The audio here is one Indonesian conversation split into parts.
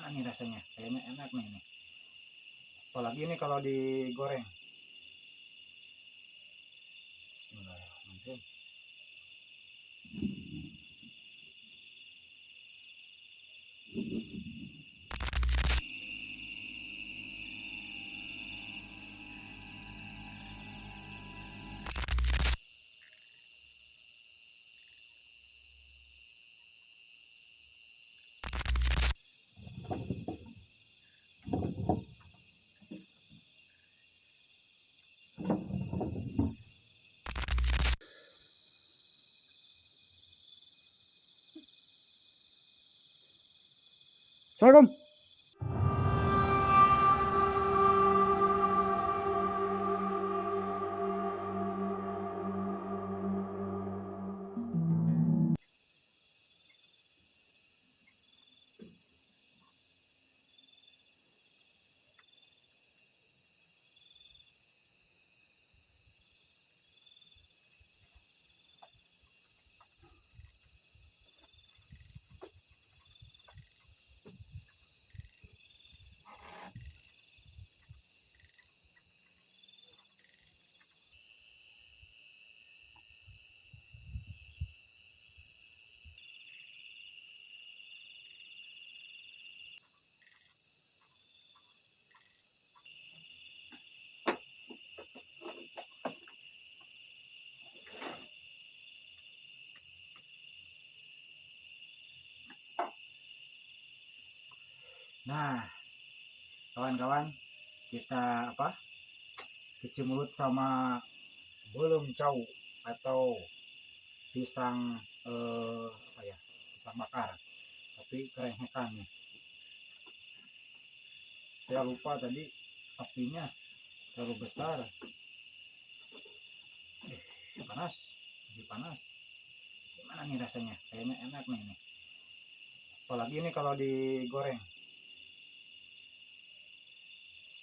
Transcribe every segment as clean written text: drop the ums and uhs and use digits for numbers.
Gimana nih rasanya? Kayaknya enak nih ini. Apalagi ini kalau digoreng. Bismillahirrahmanirrahim. Assalamualaikum. Nah, kawan-kawan, kita cuci mulut sama belum cau atau pisang pisang bakar, tapi kerengekan nih. Saya lupa tadi apinya terlalu besar. Panas, lebih panas. Gimana nih rasanya? Kayaknya enak nih ini. Apalagi ini kalau digoreng.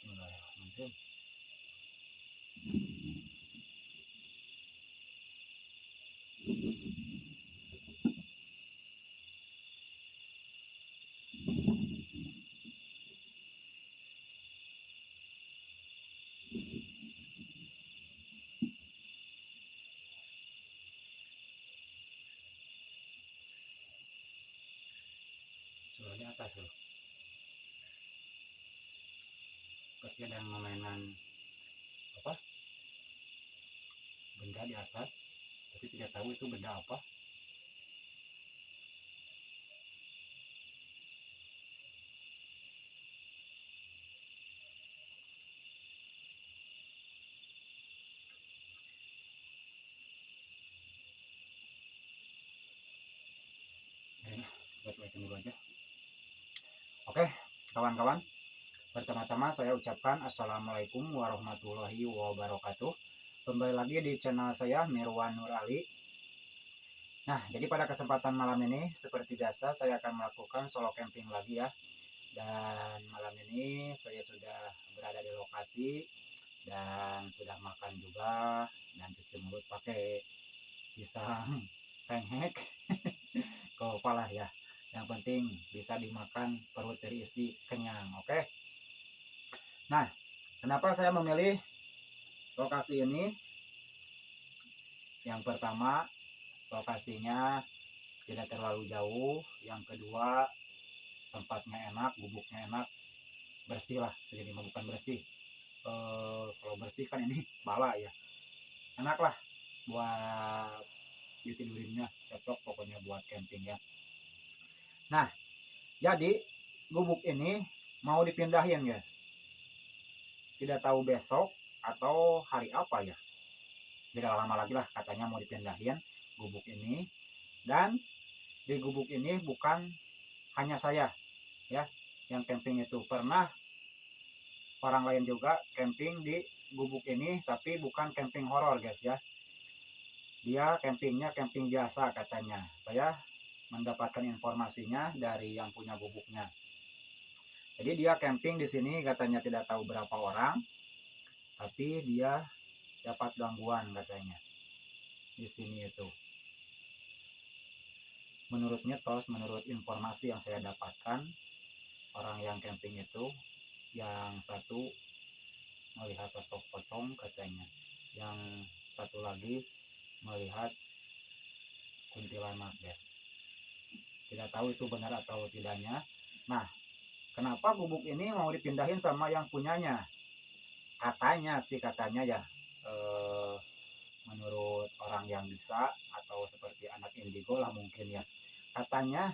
Bismillahirrahmanirrahim. Suaranya atas loh. Seperti ada yang mainan benda di atas, tapi tidak tahu itu benda apa. Buat dulu aja. Oke, kawan-kawan, pertama-tama saya ucapkan assalamualaikum warahmatullahi wabarakatuh. Kembali lagi di channel saya, Mirwan Nur Ali. Nah, jadi pada kesempatan malam ini seperti biasa saya akan melakukan solo camping lagi ya. Dan malam ini saya sudah berada di lokasi dan sudah makan juga dan cuci mulut pakai pisang penghek. Kepala ya. Yang penting bisa dimakan, perut terisi, kenyang. Oke. Nah, kenapa saya memilih lokasi ini? Yang pertama, lokasinya tidak terlalu jauh. Yang kedua, tempatnya enak, gubuknya enak, bersih lah. Jadi bukan bersih. Kalau bersih kan ini bala ya. Enak lah buat ditidurinnya, cocok pokoknya buat camping ya. Nah, jadi gubuk ini mau dipindahin guys. Tidak tahu besok atau hari apa ya. Tidak lama lagi lah katanya mau dipindahin gubuk ini. Dan di gubuk ini bukan hanya saya ya yang camping itu. Pernah orang lain juga camping di gubuk ini, tapi bukan camping horor guys ya. Dia campingnya camping biasa katanya. Saya mendapatkan informasinya dari yang punya gubuknya. Jadi dia camping di sini katanya tidak tahu berapa orang, tapi dia dapat gangguan katanya di sini itu. Menurut mitos, menurut informasi yang saya dapatkan, orang orang yang camping itu, yang satu melihat sosok pocong katanya, yang satu lagi melihat kuntilanak guys. Tidak tahu itu benar atau tidaknya. Nah, kenapa gubuk ini mau dipindahin sama yang punyanya? Katanya sih, katanya ya, menurut orang yang bisa atau seperti anak indigo lah mungkin ya, katanya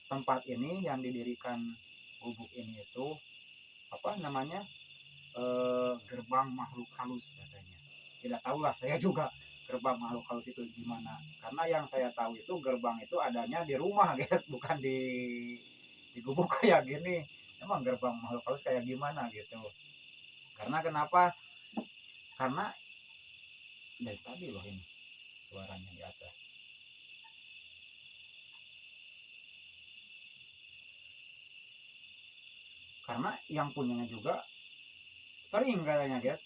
tempat ini yang didirikan gubuk ini itu apa namanya, gerbang makhluk halus katanya. Tidak tahulah saya juga gerbang makhluk halus itu gimana, karena yang saya tahu itu gerbang itu adanya di rumah guys, bukan di gubuk kayak gini. Emang gerbang makhluk halus kayak gimana gitu. Karena kenapa? Karena dari tadi loh ini suaranya di atas. Karena yang punyanya juga sering katanya guys,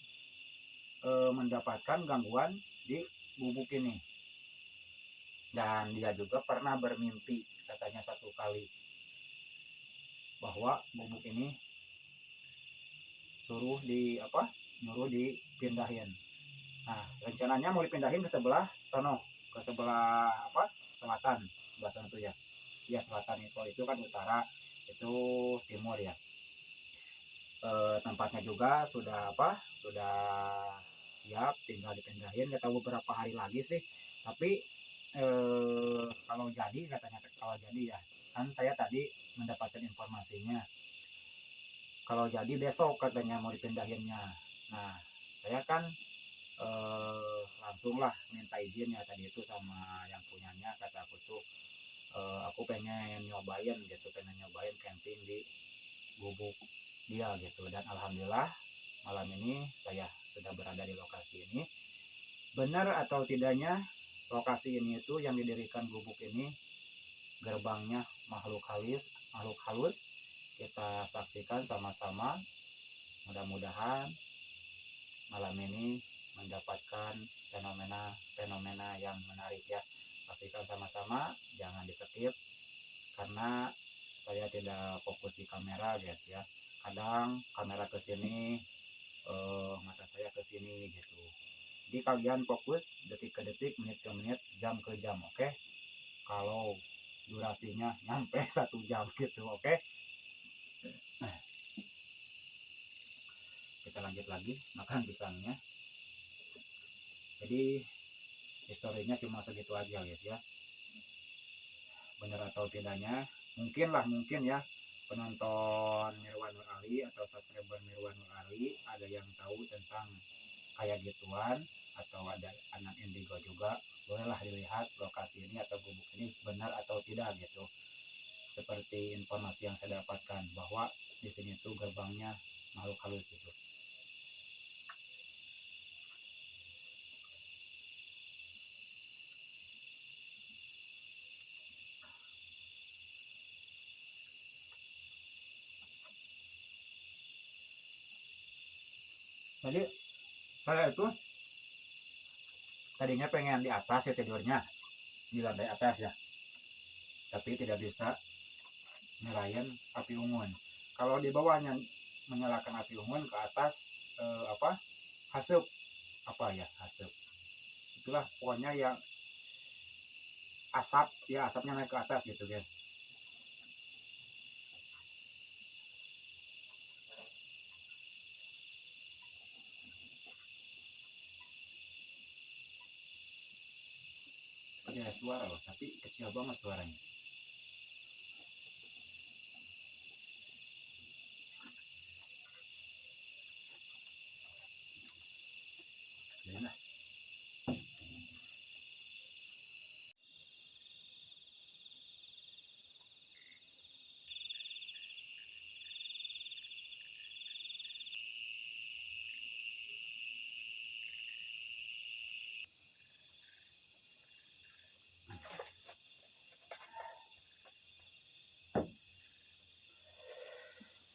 mendapatkan gangguan di gubuk ini. Dan dia juga pernah bermimpi katanya satu kali bahwa gubuk ini nyuruh dipindahin. Nah, rencananya mau dipindahin ke sebelah sono, ke sebelah selatan, sebelah sana tuh ya. Iya selatan, itu kan utara, itu timur ya. Tempatnya juga sudah siap, tinggal dipindahin. Nggak tahu beberapa hari lagi sih, tapi kalau jadi katanya, kalau jadi ya, kan saya tadi mendapatkan informasinya kalau jadi besok katanya mau dipindahinnya. Nah, saya kan langsung lah minta izin ya tadi itu sama yang punyanya. Kata aku tuh, aku pengen nyobain gitu, pengen nyobain camping di gubuk dia gitu. Dan alhamdulillah malam ini saya sudah berada di lokasi ini. Benar atau tidaknya lokasi ini itu yang didirikan gubuk ini gerbangnya makhluk halus, kita saksikan sama-sama. Mudah-mudahan malam ini mendapatkan fenomena yang menarik ya. Saksikan sama-sama, jangan di skip, karena saya tidak fokus di kamera guys ya. Kadang kamera ke sini, mata saya ke sini gitu. Jadi kalian fokus detik ke detik, menit ke menit, jam ke jam, oke? Kalau durasinya nyampe 1 jam gitu, oke? Kita lanjut lagi makan pisangnya. Jadi historinya cuma segitu aja guys ya. Benar atau tidaknya, mungkin ya penonton Mirwan Nur Ali atau subscriber Mirwan Nur Ali ada yang tahu tentang kayak gituan, atau ada anak indigo juga, bolehlah dilihat lokasi ini atau gubuk ini benar atau tidak gitu. Seperti informasi yang saya dapatkan bahwa di sini tuh gerbangnya makhluk halus gitu. Jadi saya itu tadinya pengen di atas ya tidurnya, di lantai atas ya, tapi tidak bisa nyalain api unggun. Kalau di bawahnya menyalakan api unggun, ke atas haseup, haseup itulah pokoknya yang asapnya naik ke atas gitu kan. Ada suara loh, tapi kecil banget suaranya. Nah,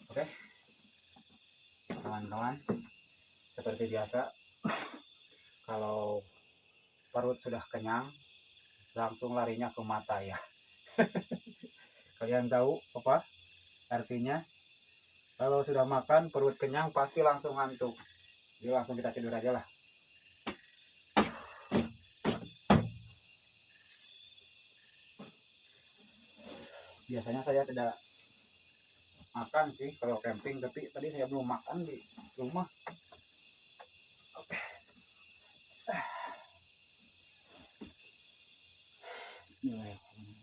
oke kawan-kawan, seperti biasa kalau perut sudah kenyang langsung larinya ke mata ya. Kalian tahu apa artinya? Kalau sudah makan, perut kenyang, pasti langsung ngantuk. Jadi langsung kita tidur aja lah. Biasanya saya tidak makan sih kalau camping, tapi tadi saya belum makan di rumah. Oke. Bismillahirrahmanirrahim.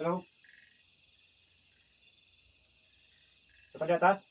Halo, cepat di atas.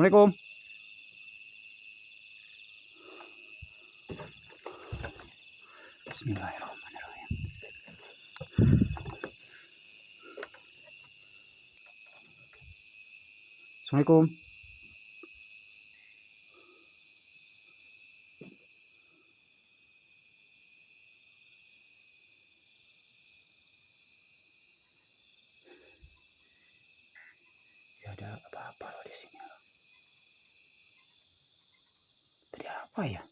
Assalamualaikum. Bismillahirrahmanirrahim. Assalamualaikum. Ya ada apa-apa loh di sini. Tadi apa ya?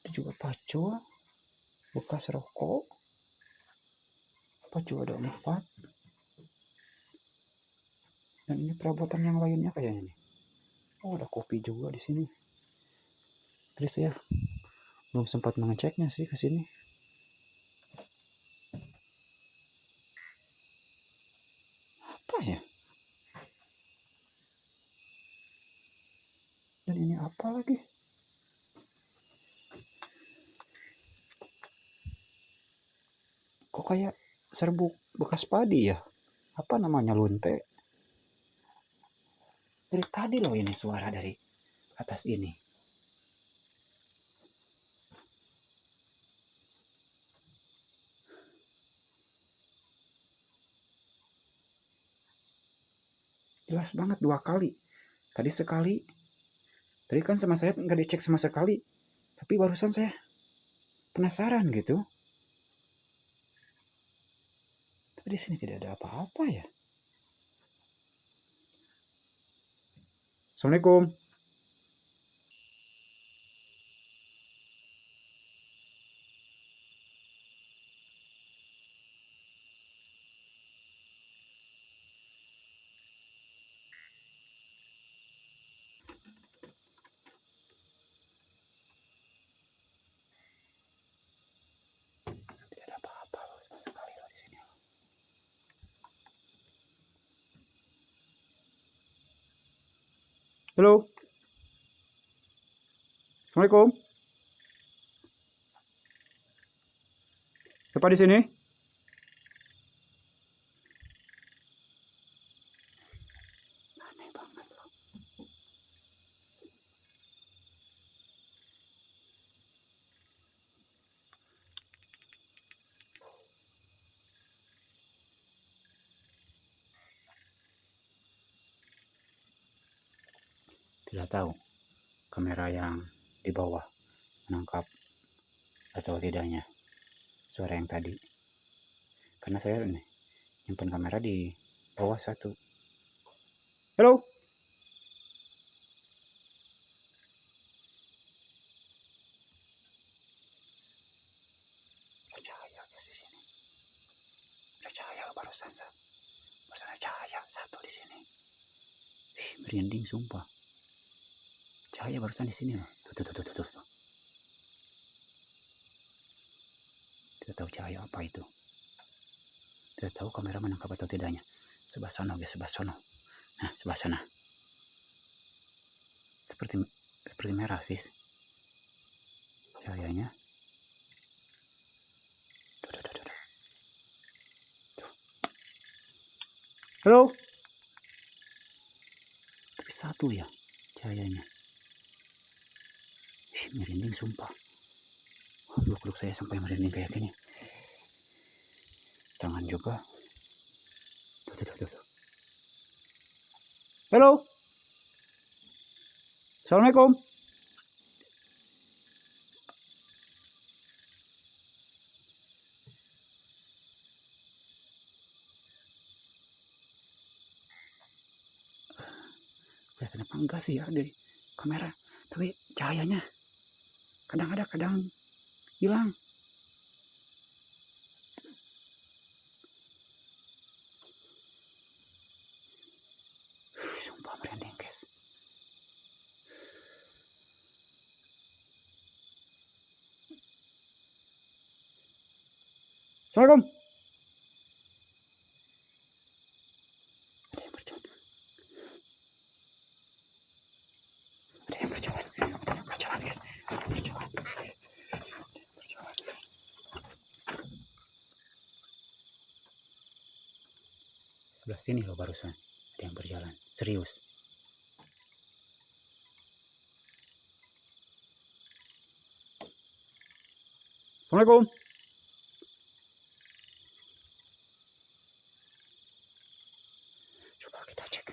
Ada juga pacul, bekas rokok. Pacul ada 4. Dan ini perabotan yang lainnya kayaknya nih. Oh, ada kopi juga di sini. Tadi saya belum sempat mengeceknya sih ke sini. Apa ya? Dan ini apa lagi? Kok kayak serbuk bekas padi ya? Apa namanya, lunte? Dari tadi loh ini suara dari atas ini. Jelas banget 2 kali. Tadi sekali. Tadi kan sama saya nggak dicek sama sekali. Tapi barusan saya penasaran gitu. Tapi di sini tidak ada apa-apa ya. Assalamualaikum. Tidak ada apa-apa loh sama sekali loh di sini. Halo. Assalamualaikum. Siapa di sini? Aneh banget loh. Tidak tahu kamera yang di bawah menangkap atau tidaknya suara yang tadi. Karena saya ini nyimpen kamera di bawah satu. Halo. Ada cahaya di sini. Ada cahaya barusan. Barusan ada cahaya satu di sini. Merinding sumpah. Cahaya barusan di sini loh. Tuh. Tidak tahu cahaya apa itu. Tidak tahu kamera menangkap atau tidaknya. Sebelah sana guys, sebelah sana. Nah, sebelah sana. Seperti merah sih cahayanya. Tuh. Halo. Tapi satu ya cahayanya. Merinding sumpah. Peluk-peluk saya sampai merinding kayak gini. Tangan juga. Tuh. Halo. Assalamualaikum. Kelihatan apa enggak sih ya dari kamera. Tapi cahayanya kadang ada, kadang hilang. Sumpah merinding guys. Assalamualaikum. Ada yang berjalan. Ada yang berjalan guys. Ada yang berjalan. Sebelah sini loh barusan. Ada yang berjalan. Serius. Assalamualaikum. Coba kita cek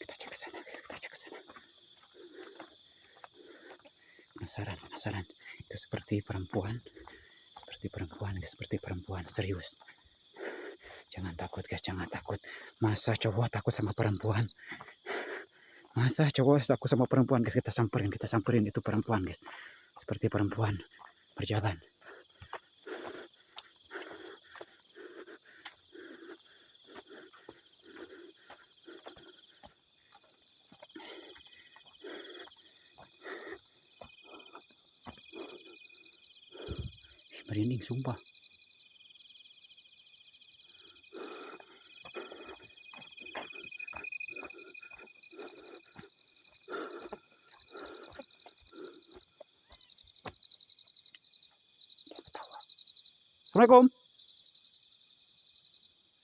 ke sana guys. Kita cek ke sana. Penasaran. Itu seperti perempuan guys, seperti perempuan. Serius. Jangan takut guys, jangan takut. Masa cowok takut sama perempuan? Masa cowok takut sama perempuan guys? Kita samperin itu perempuan guys. Seperti perempuan berjalan. Merinding sumpah. Assalamualaikum.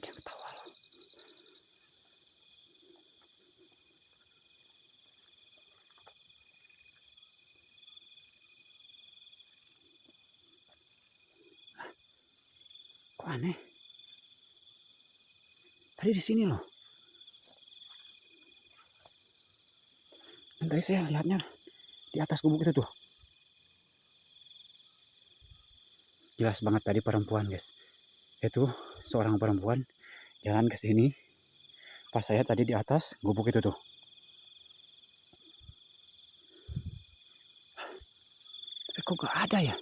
Dia ketawa loh. Kok aneh? Tadi di sini loh. Dan tadi saya lihatnya di atas gubuk itu tuh. Jelas banget tadi perempuan guys. Itu seorang perempuan jalan ke sini. Pas saya tadi di atas gubuk itu tuh. kok gak ada ya?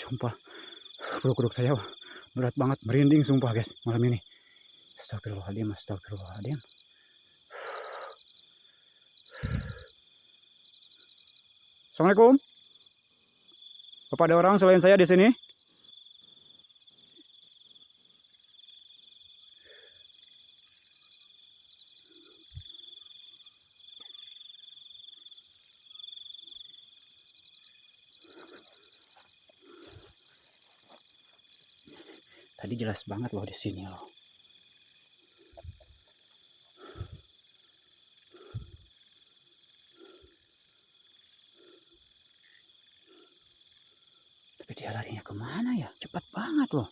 Sumpah, perut saya berat banget, merinding sumpah guys malam ini. Astagfirullahaladzim, astagfirullahaladzim. Assalamualaikum. Bapak, ada orang selain saya di sini? Tadi jelas banget loh di sini loh. Tapi dia larinya kemana ya? Cepat banget loh.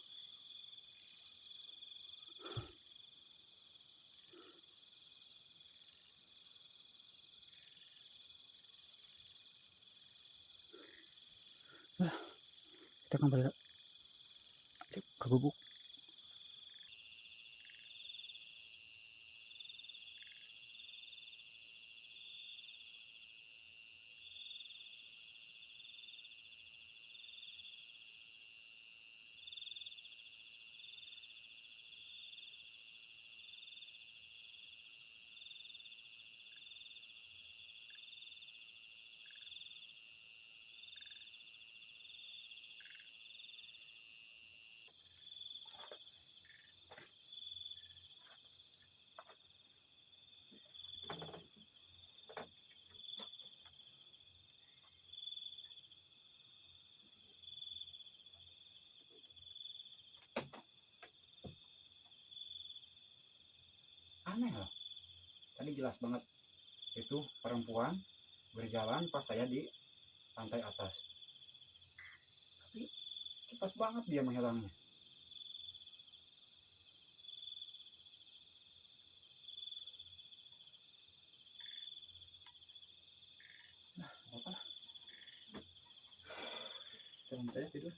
Wah, kita kembali ke gubuk. Aneh loh. Tadi jelas banget itu perempuan berjalan pas saya di lantai atas. Tapi cepat banget dia menghilangnya. Nah, apa lah. Teman saya tidur.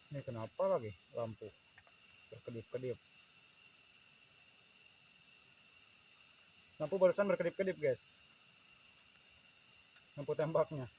Ini kenapa lagi lampu berkedip-kedip? Lampu barusan berkedip-kedip guys. Lampu tembaknya.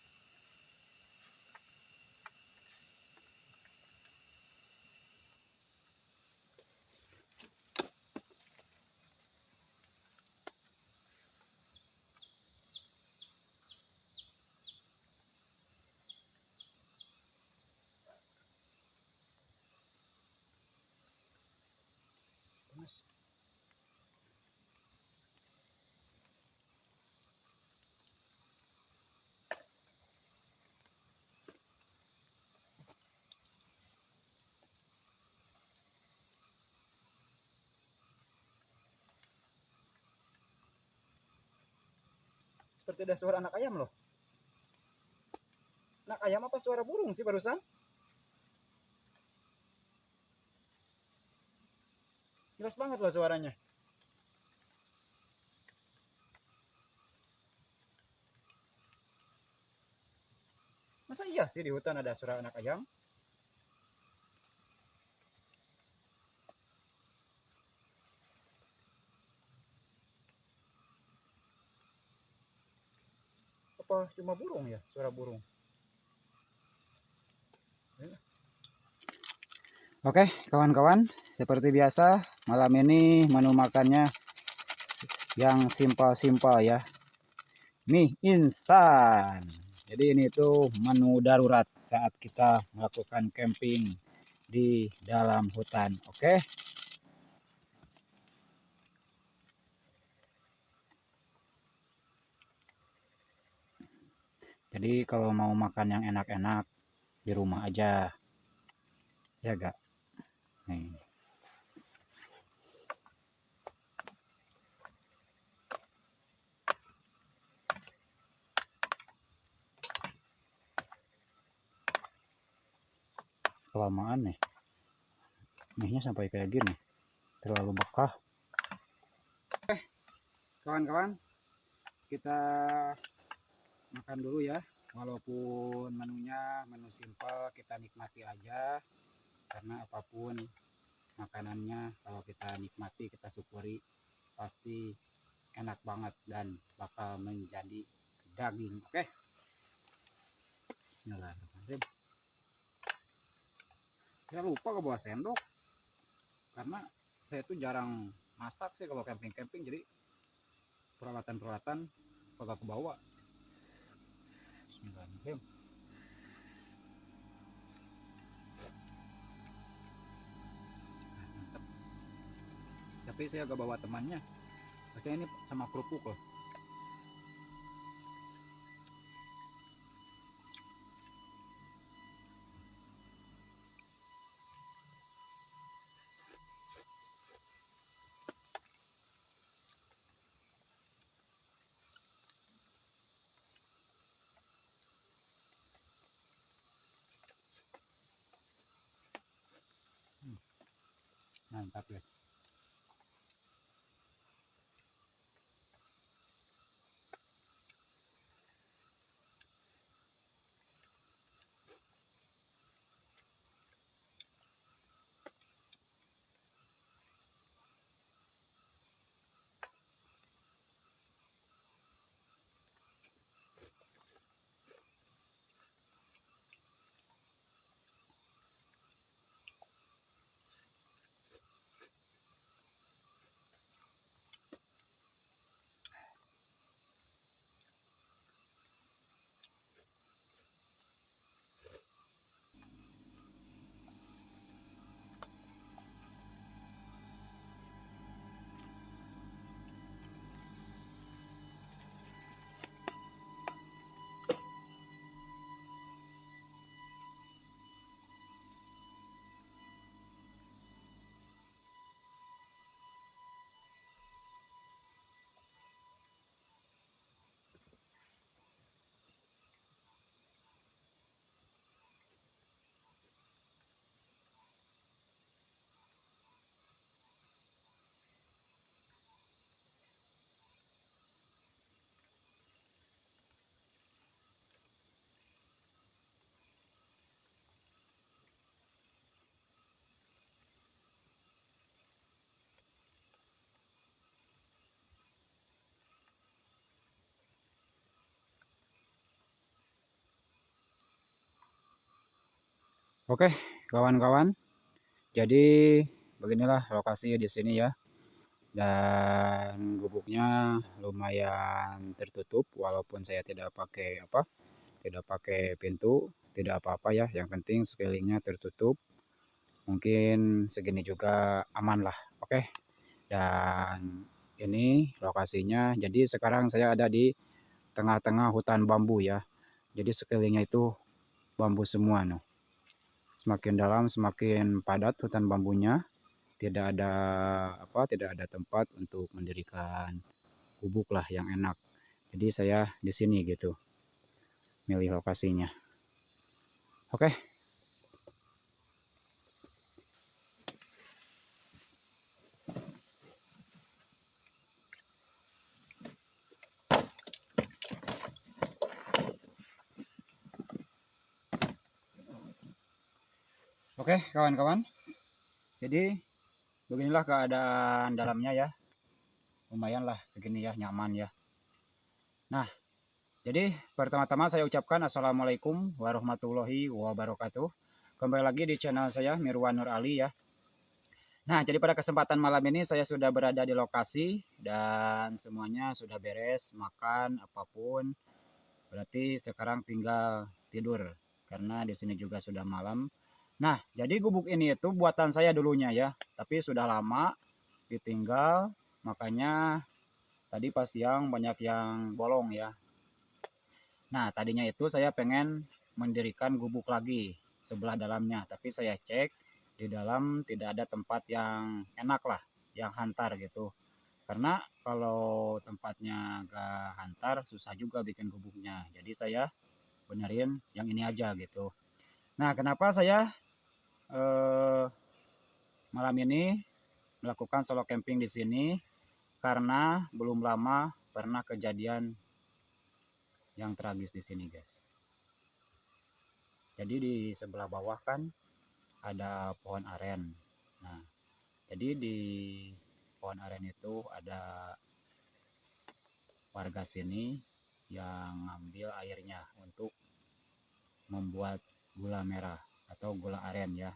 Mas. Seperti ada suara anak ayam loh. Anak ayam apa suara burung sih barusan? Jelas banget loh suaranya. Masa iya sih di hutan ada suara anak ayam? apa cuma burung ya, suara burung? Oke kawan-kawan, seperti biasa malam ini menu makannya yang simpel-simpel ya, mie instan. Jadi ini tuh menu darurat saat kita melakukan camping di dalam hutan. Oke. Jadi kalau mau makan yang enak-enak di rumah aja, ya gak? Nih. Kelamaan nih, mie-nya sampai kayak gini, terlalu bekah. Oke, kawan-kawan, kita makan dulu ya. Walaupun menunya menu simpel, kita nikmati aja. Karena apapun makanannya, kalau kita nikmati, kita syukuri, pasti enak banget dan bakal menjadi daging. Oke. Bismillahirrahmanirrahim. Saya lupa ke bawa sendok karena saya tuh jarang masak sih kalau camping-camping, jadi peralatan-peralatan kagak kebawa. Bismillahirrahmanirrahim. Mantap. Tapi saya gak bawa temannya. Pakai ini sama kerupuk loh. Mantap ya. Oke, kawan-kawan. Jadi beginilah lokasi di sini ya. Dan gubuknya lumayan tertutup walaupun saya tidak pakai apa? Tidak pakai pintu, tidak apa-apa ya. Yang penting sekelilingnya tertutup. Mungkin segini juga aman lah. Oke. Dan ini lokasinya. Jadi sekarang saya ada di tengah-tengah hutan bambu ya. Jadi sekelilingnya itu bambu semua noh. Semakin dalam semakin padat hutan bambunya, tidak ada tidak ada tempat untuk mendirikan gubuk lah yang enak. Jadi saya di sini gitu, milih lokasinya. Oke. Oke kawan-kawan, jadi beginilah keadaan dalamnya ya. Lumayan lah segini ya, nyaman ya. Nah Jadi pertama-tama saya ucapkan assalamualaikum warahmatullahi wabarakatuh. Kembali lagi di channel saya Mirwan Nur Ali ya. Nah, jadi pada kesempatan malam ini saya sudah berada di lokasi dan semuanya sudah beres, makan apapun. Berarti sekarang tinggal tidur karena di sini juga sudah malam. Nah, jadi gubuk ini itu buatan saya dulunya ya, tapi sudah lama ditinggal, makanya tadi pas siang banyak yang bolong ya. Nah, tadinya itu saya pengen mendirikan gubuk lagi sebelah dalamnya, tapi saya cek di dalam tidak ada tempat yang enak lah, yang hantar gitu. Karena kalau tempatnya gak hantar, susah juga bikin gubuknya. Jadi saya benerin yang ini aja gitu. Nah, kenapa saya eh, malam ini melakukan solo camping di sini? Karena belum lama pernah kejadian yang tragis di sini, guys. Jadi di sebelah bawah kan ada pohon aren. Nah, jadi di pohon aren itu ada warga sini yang ngambil airnya untuk membuat gula merah atau gula aren ya.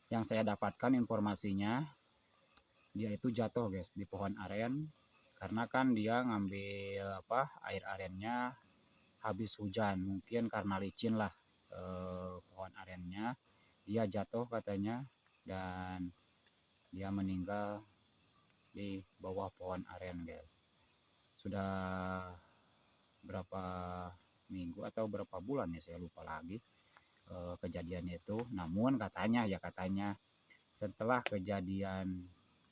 Yang saya dapatkan informasinya dia itu jatuh guys di pohon aren karena kan dia ngambil air arennya habis hujan, mungkin karena licin lah pohon arennya, dia jatuh katanya dan dia meninggal di bawah pohon aren guys. Sudah berapa minggu atau berapa bulan ya saya lupa lagi kejadian itu. Namun katanya setelah kejadian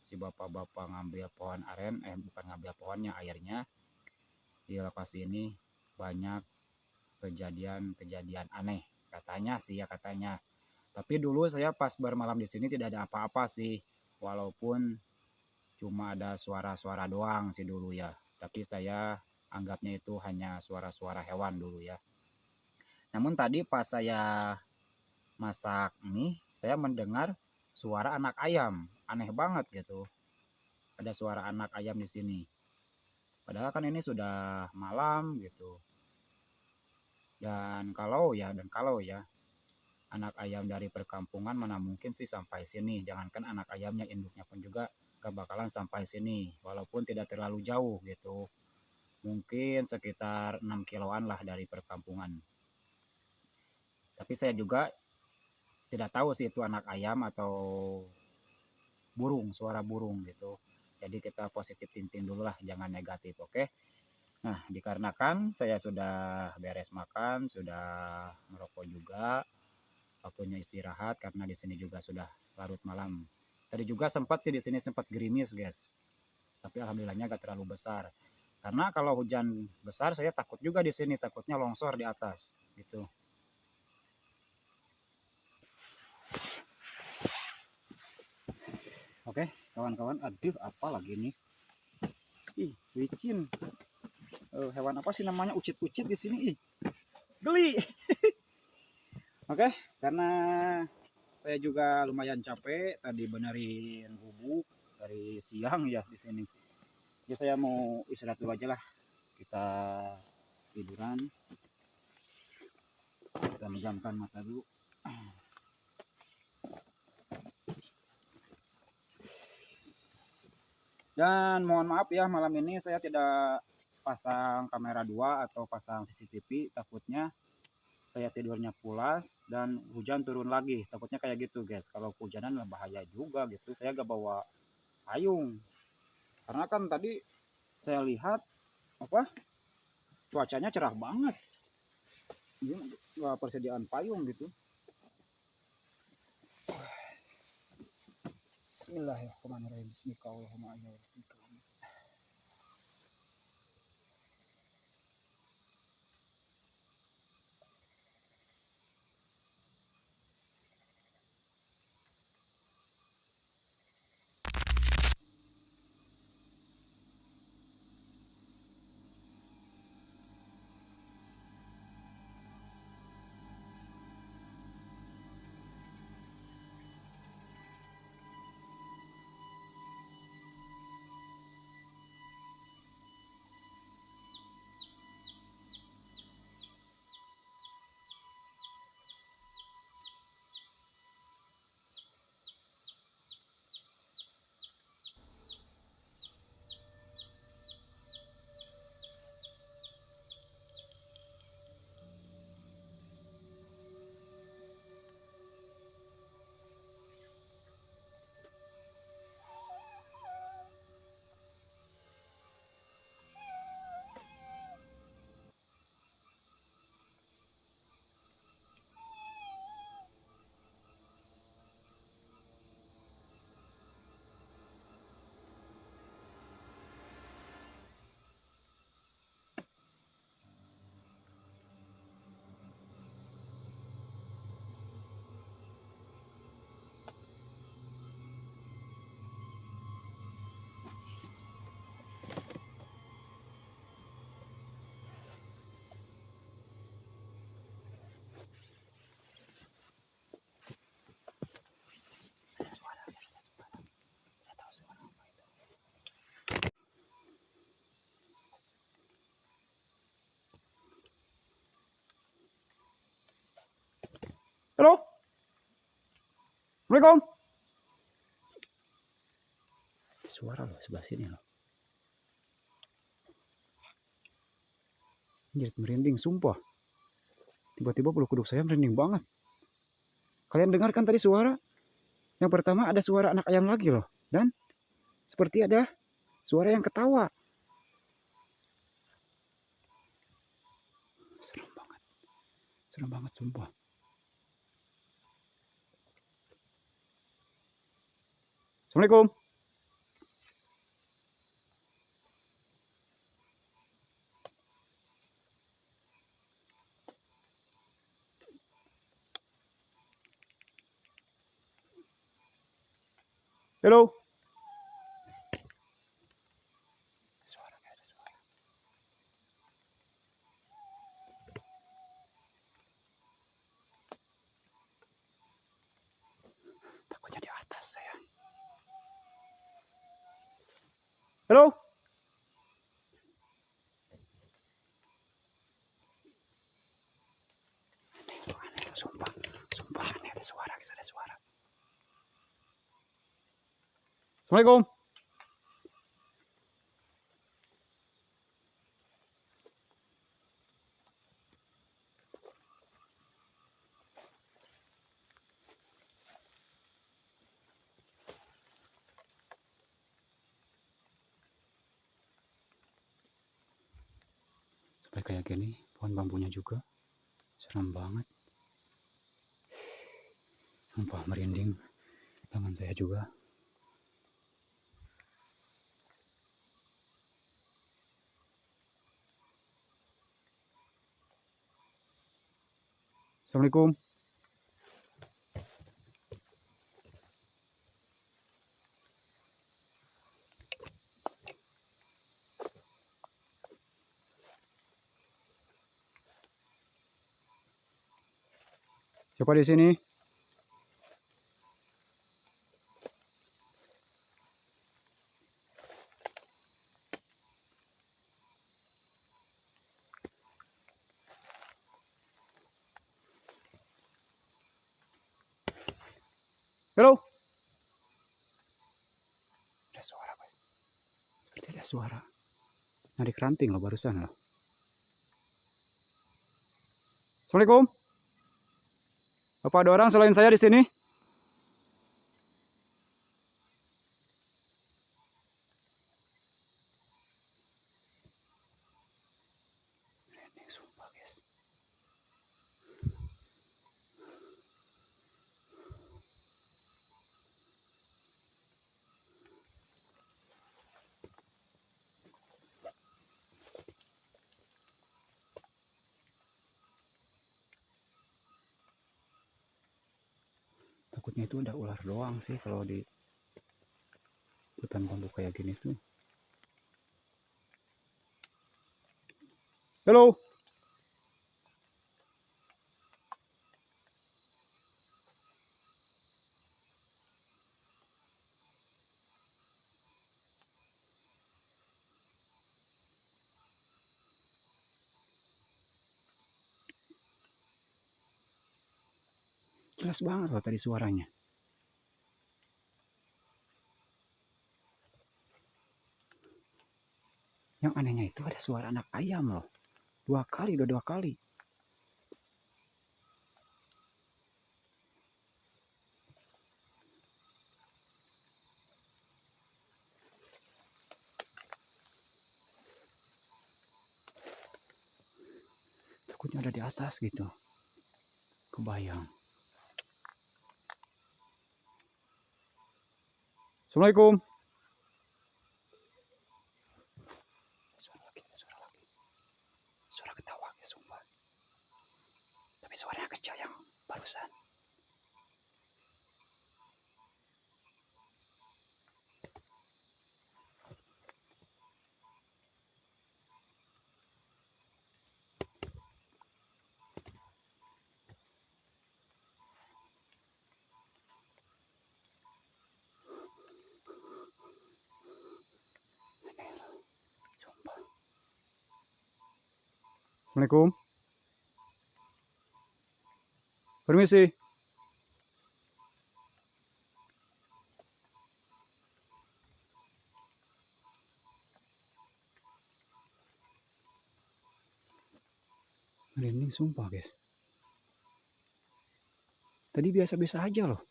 si bapak-bapak ngambil pohon aren, bukan ngambil pohonnya, airnya, di lokasi ini banyak kejadian-kejadian aneh katanya sih ya, katanya. Tapi dulu saya pas bermalam di sini tidak ada apa-apa sih, walaupun cuma ada suara-suara doang sih dulu ya. Tapi saya anggapnya itu hanya suara-suara hewan dulu ya. Namun tadi pas saya masak nih, saya mendengar suara anak ayam. Aneh banget gitu. Ada suara anak ayam di sini. Padahal kan ini sudah malam gitu. Dan kalau ya anak ayam dari perkampungan mana mungkin sih sampai sini. Jangankan anak ayamnya, induknya pun juga gak bakalan sampai sini. Walaupun tidak terlalu jauh gitu. Mungkin sekitar 6 kiloan lah dari perkampungan. Tapi saya juga tidak tahu sih itu anak ayam atau burung, suara burung gitu. Jadi kita positif thinking dulu lah, jangan negatif, oke? Nah, dikarenakan saya sudah beres makan, sudah merokok juga, waktunya istirahat karena di sini juga sudah larut malam. Tadi juga sempat sih di sini sempat gerimis, guys. Tapi alhamdulillahnya gak terlalu besar. Karena kalau hujan besar saya takut juga di sini, takutnya longsor di atas gitu. Oke, kawan-kawan, aduh apa lagi nih? Ih, licin. Hewan apa sih namanya, ucit-ucit di sini? Ih, geli. Oke, karena saya juga lumayan capek tadi benerin gubuk dari siang ya di sini. Jadi saya mau istirahat dulu aja lah. Kita tiduran. Kita menjamkan mata dulu. Dan mohon maaf ya, malam ini saya tidak pasang kamera 2 atau pasang CCTV, takutnya saya tidurnya pulas dan hujan turun lagi, takutnya kayak gitu guys. Kalau hujanan bahaya juga gitu. Saya gak bawa payung karena kan tadi saya lihat cuacanya cerah banget, gak persediaan payung gitu. Bismillahirrahmanirrahim. Bismillahirrahmanirrahim. Halo? Assalamualaikum. Suara loh sebelah sini loh. Jadi merinding, sumpah. Tiba-tiba bulu kuduk saya merinding banget. Kalian dengarkan tadi suara? Yang pertama ada suara anak ayam lagi loh. Dan seperti ada suara yang ketawa. Serem banget. Serem banget sumpah. Assalamualaikum. Halo. Takutnya di atas saya. Halo. Aneh, sumpah. Sumpah aneh, ada suara, ada suara. Assalamualaikum. Sampai kayak gini, pohon bambunya juga. Serem banget. Sumpah merinding. Tangan saya juga. Assalamualaikum. Siapa di sini? Halo. Ada suara, Pak. Seperti ada suara. Narik ranting loh barusan loh. Assalamualaikum. Apa ada orang selain saya di sini? Sumpah, guys. Takutnya itu ada ular doang sih kalau di hutan bambu kayak gini tuh. Halo. Jelas banget loh tadi suaranya. Yang anehnya itu ada suara anak ayam loh. Dua kali, udah dua kali. Takutnya ada di atas gitu. Kebayang. Assalamualaikum. Suara lagi, suara lagi. Suara ketawa, ya sumpah. Tapi suaranya kecil yang barusan. Assalamualaikum. Permisi. Merinding sumpah guys. Tadi biasa-biasa aja loh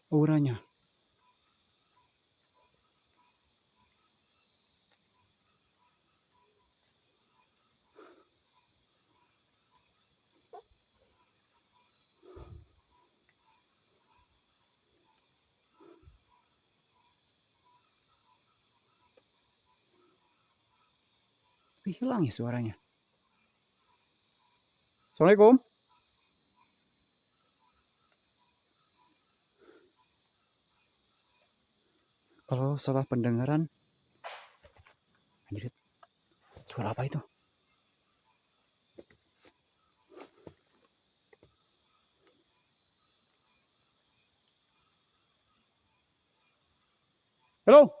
auranya. Tapi hilang ya suaranya. Assalamualaikum. Kalau salah pendengaran, anjir, suara apa itu? Halo.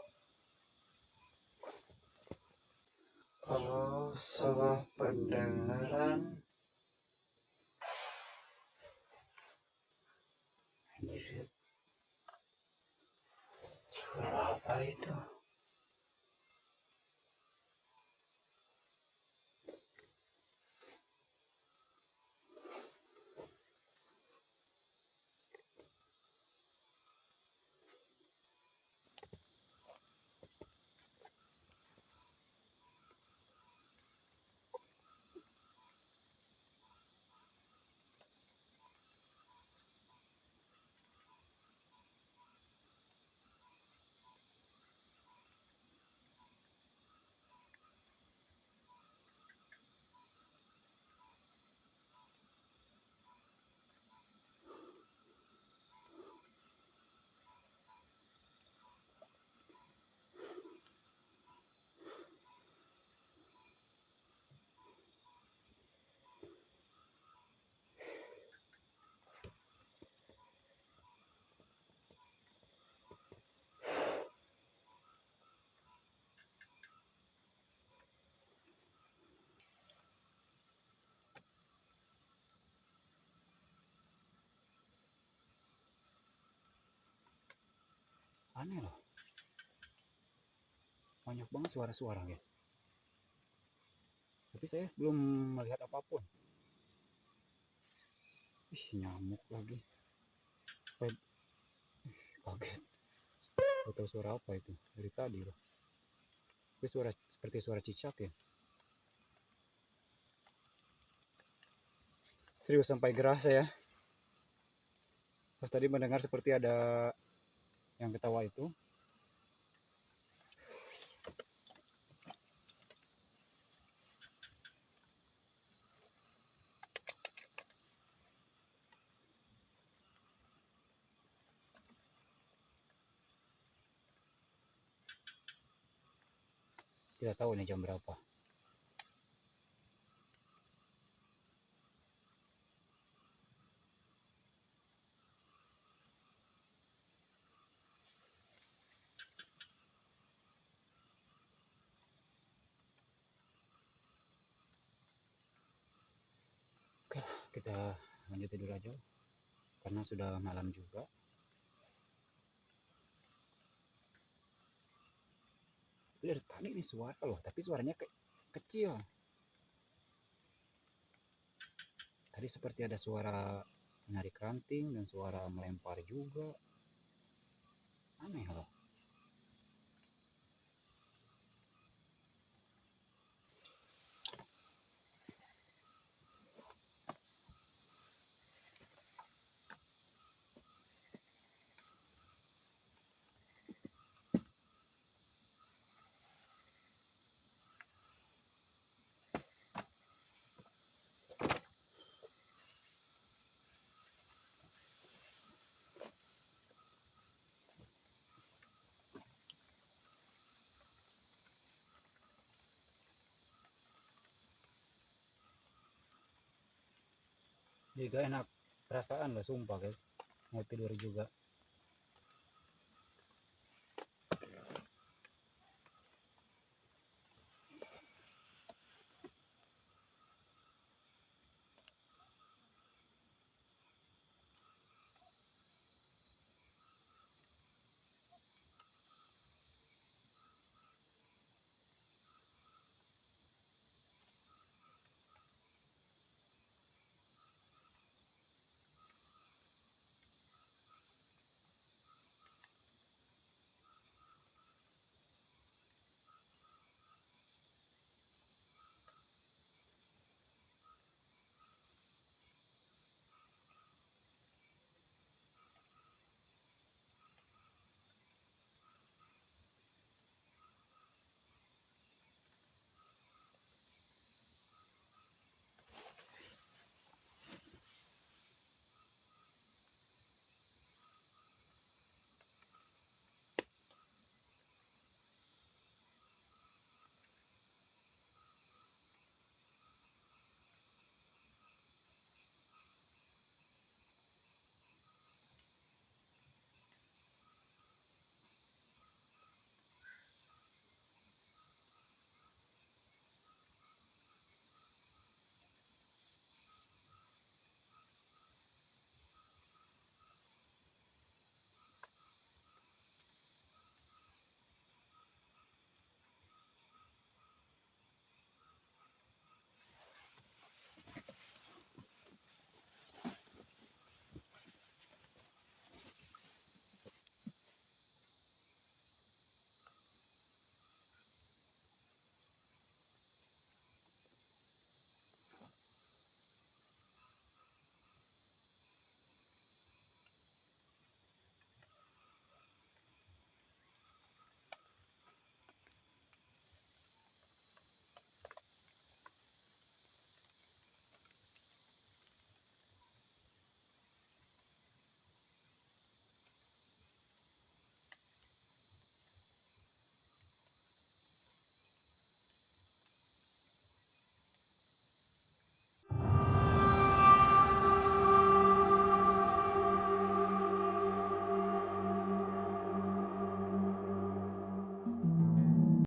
Kalau salah pendengaran, anjir, suara apa itu? Aneh loh. Banyak banget suara-suara guys. Tapi saya belum melihat apapun. Ih, nyamuk lagi. Kaget. Gak tahu suara apa itu dari tadi loh. Tapi suara seperti suara cicak ya. Serius sampai gerah saya. Pas tadi mendengar seperti ada yang ketawa itu. Tidak tahu ini jam berapa. Oke, kita lanjut tidur aja karena sudah malam juga. Dari tadi ini suara loh, tapi suaranya kecil. Tadi seperti ada suara menarik ranting dan suara melempar juga. Aneh loh. Jadi gak enak perasaan lah sumpah guys. Mau tidur juga.